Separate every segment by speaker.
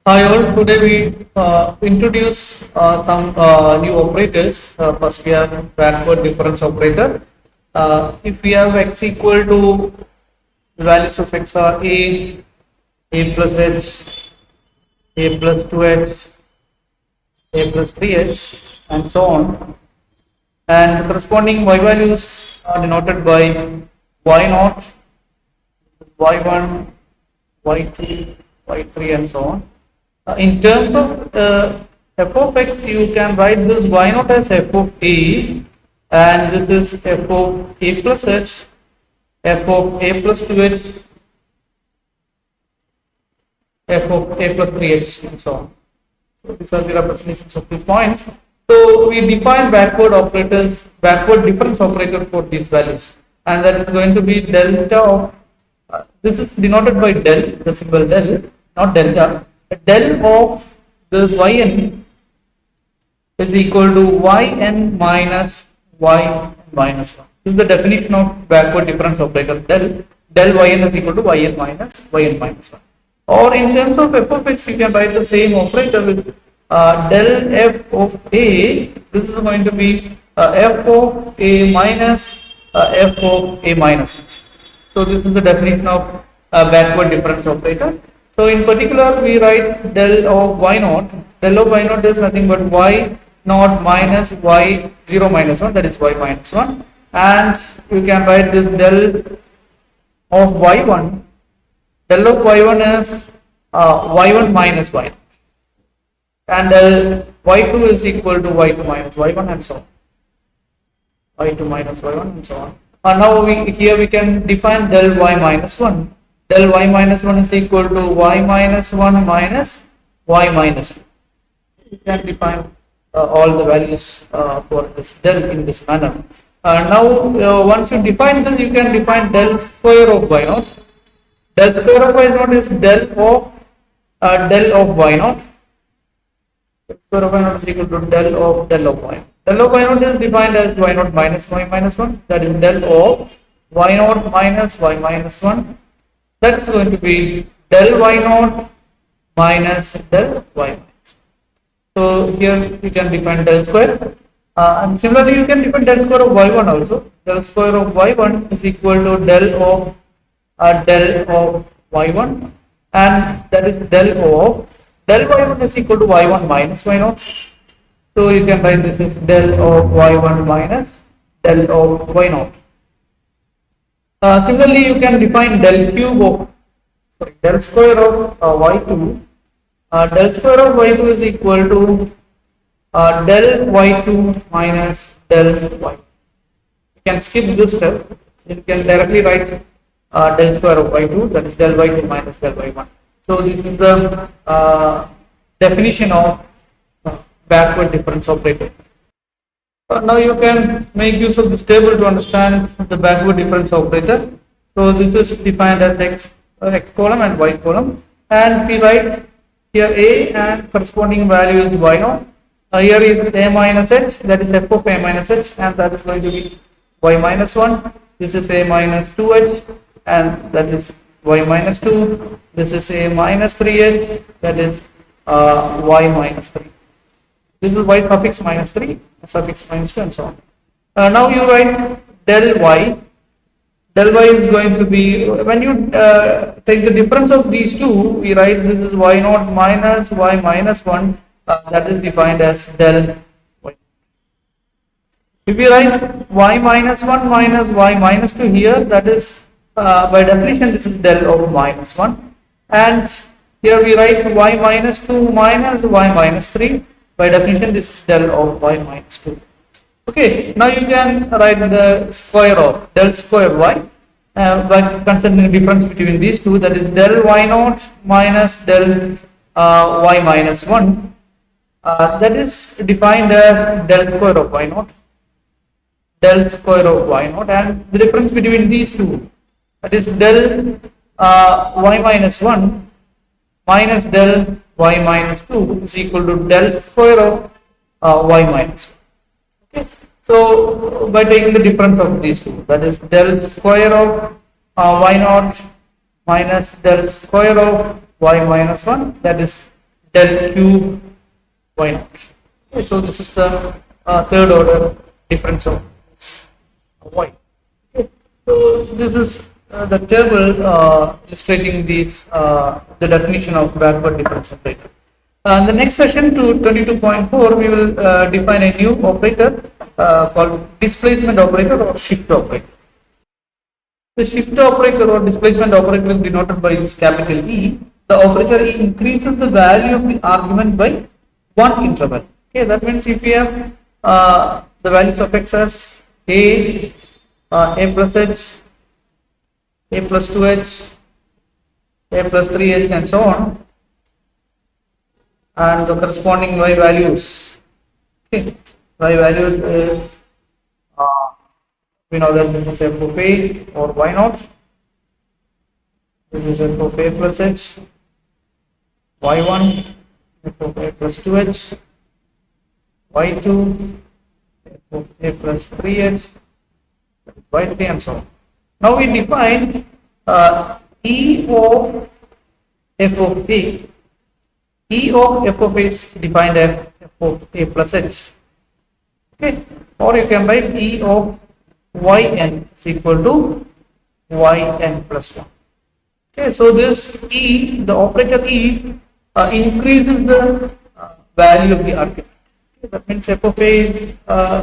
Speaker 1: Hi all, today we introduce some new operators. First we have backward difference operator. If we have x equal to the values of x are a plus h, a plus 2h, a plus 3h and so on, and the corresponding y values are denoted by y naught, y1, y2, y3 and so on. In terms of f of x, you can write this y naught as f of a, and this is f of a plus h, f of a plus 2h, f of a plus 3h, and so on. So these are the representations of these points. So we define backward difference operator for these values, and that is going to be delta of. This is denoted by del, the symbol del, not delta. Del of this yn is equal to yn minus y minus 1. This is the definition of backward difference operator. Del yn is equal to yn minus 1. Or in terms of f of x, you can write the same operator with del f of a. This is going to be f of a minus f of a minus x. So this is the definition of backward difference operator. So in particular, we write del of y naught. Del of y naught is nothing but y naught minus y0 minus 1, that is y minus 1. And you can write this del of y1. Del of y1 is y1 minus y naught. And del y2 is equal to y2 minus y1 and so on. Y2 minus y1 and so on. Now here we can define del y minus 1. Del y minus 1 is equal to y minus 1 minus y minus 2. You can define all the values for this del in this manner. Now once you define this, you can define del square of y naught. Del square of y naught is del of y naught. Del square of y naught is equal to del of y. Del of y naught is defined as y naught minus y minus 1. That is del of y naught minus y minus 1. That is going to be del y naught minus del y minus. So here you can define del square, and similarly you can define del square of y1 also. Del square of y1 is equal to del of y1, and that is del y1 is equal to y1 minus y naught. So you can write this is del of y1 minus del of y naught. Similarly, you can define del square of y2. Del square of y2 is equal to del y2 minus del y. You can skip this step. You can directly write del square of y2, that is del y2 minus del y1. So this is the definition of backward difference operator. Now you can make use of this table to understand the backward difference operator. So this is defined as x column and y column, and we write here a and corresponding value is y naught. Here is a minus h, that is f of a minus h, and that is going to be y minus 1. This is a minus 2h, and that is y minus 2. This is a minus 3h, that is y minus 3. This is y suffix minus 3, suffix minus 2 and so on. Now you write del y. Del y is going to be, when you take the difference of these two, we write this is y naught minus y minus 1, that is defined as del y. If we write y minus 1 minus y minus 2 here, that is by definition this is del of minus 1, and here we write y minus 2 minus y minus 3. By definition, this is del of y minus 2. Okay, now you can write the square of del square y by considering the difference between these two, that is del y naught minus del y minus 1. That is defined as del square of y naught. Del square of y naught, and the difference between these two, that is del y minus 1 minus del y minus 2 is equal to del square of y minus 1. Okay. So by taking the difference of these two, that is del square of y naught minus del square of y minus 1, that is del cube y naught. Okay, so this is the third order difference of y. Okay, so this is the table illustrating the definition of backward difference operator. In the next session to 22.4, we will define a new operator called displacement operator or shift operator. The shift operator or displacement operator is denoted by this capital E. The operator E increases the value of the argument by one interval. Okay, that means if we have the values of x as a plus h, a plus 2h, a plus 3h, and so on, and the corresponding y values. Okay, y values is we know that this is f of a or y naught. This is f of a plus h, y1, f of a plus 2h, y2, f of a plus 3h, y3, and so on. Now we defined e of f of a. E of f of a is defined as f of a plus h. Okay, or you can write e of yn is equal to yn plus 1. Okay, so this e, the operator e, increases the value of the argument. Okay, that means f of a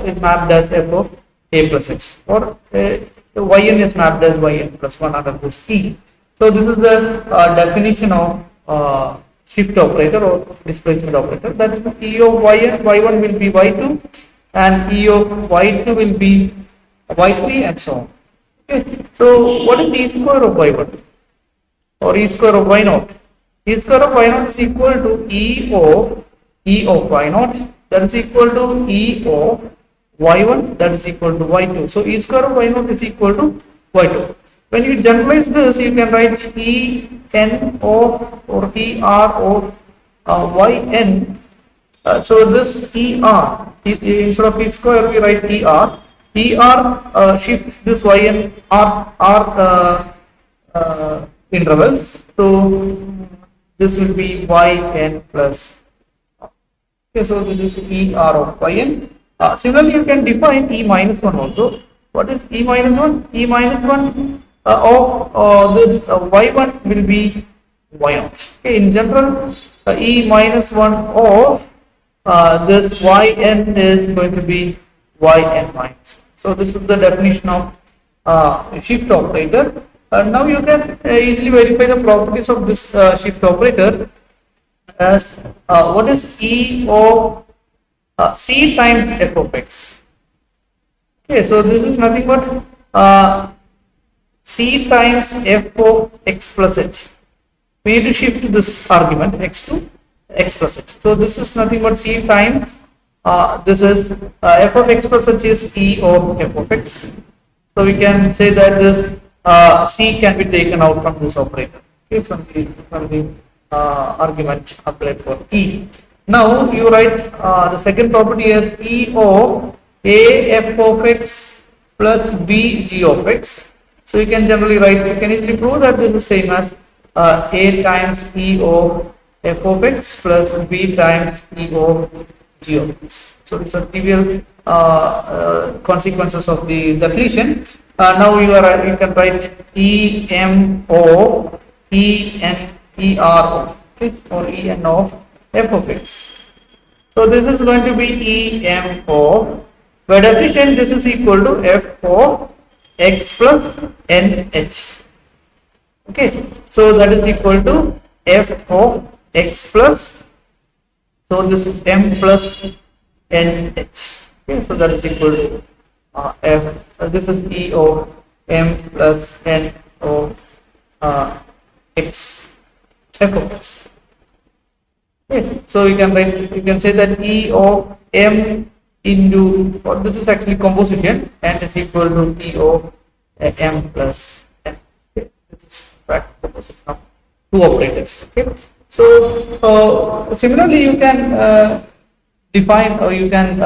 Speaker 1: is mapped as f of a plus x, or yn is mapped as yn plus 1 under this e. So this is the definition of shift operator or displacement operator. That is, e of yn, y1 will be y2, and e of y2 will be y3, and so on. Okay, so what is e square of y1 or e square of y naught? E square of y naught is equal to e of y naught, that is equal to e of y1, that is equal to y2. So e square of y naught is equal to y2. When you generalize this, you can write e n of or e r of yn. So this er, instead of e square we write er. Er shifts this yn r intervals. So this will be yn plus. Okay, so this is er of yn. Similarly, you can define e minus 1 also. What is e minus 1? E minus 1 of this y1 will be y naught. Okay, in general, e minus 1 of this yn is going to be yn minus 1. So this is the definition of shift operator. Now you can easily verify the properties of this shift operator as what is e of c times f of x. Okay, so this is nothing but c times f of x plus h. We need to shift this argument x to x plus h. So this is nothing but c times this is f of x plus h is e of f of x. So we can say that this c can be taken out from this operator. Okay, from the argument applied for e. Now you write the second property as e of a f of x plus b g of x. So you can generally write, you can easily prove that this is same as a times e of f of x plus b times e of g of x. So these are trivial consequences of the definition. Now you can write e m of e n e r of, okay, or e n of f of x. So this is going to be e m of, by definition this is equal to f of x plus n h. Okay, so that is equal to f of x plus, so this m plus n h. Okay, so that is equal to f, this is e of m plus n of x, f of x. Okay, so you can write, you can say that e of m into, or this is actually composition, and is equal to e of m plus n. Okay, this is practical composition of two operators. Okay, so similarly you can define, or you can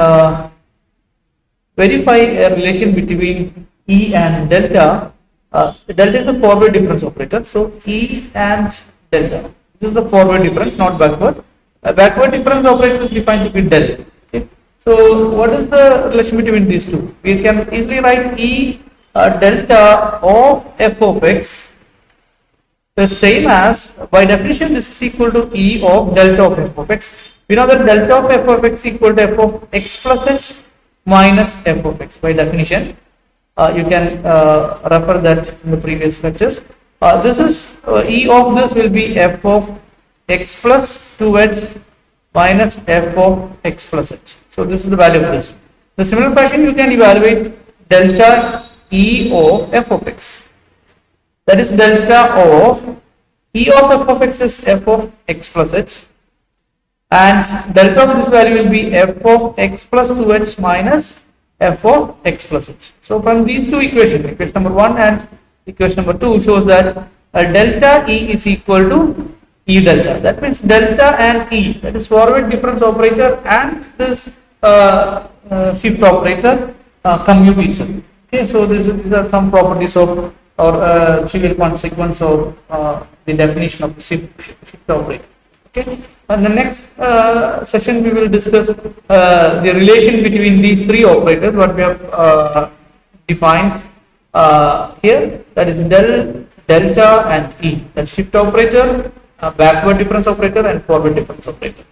Speaker 1: verify a relation between e and delta. Delta is the forward difference operator. So e and delta, this is the forward difference, not backward. A backward difference operator is defined to be del. Okay. So what is the relation between these two? We can easily write E delta of f of x the same as, by definition, this is equal to E of delta of f of x. We know that delta of f of x equal to f of x plus h minus f of x by definition. You can refer that in the previous lectures. This is E of this will be f of x plus 2h minus f of x plus h. So this is the value of this. The similar fashion you can evaluate delta E of f of x. That is delta of E of f of x is f of x plus h, and delta of this value will be f of x plus 2h minus f of x plus h. So from these two equations, equation number 1 and equation number 2 shows that delta E is equal to E delta. That means delta and E, that is forward difference operator and this shift operator, commute each other. Okay, so these are some properties of or trivial consequence of the definition of shift operator. Okay, in the next session we will discuss the relation between these three operators what we have defined here, that is delta and E, that shift operator, backward difference operator and forward difference operator.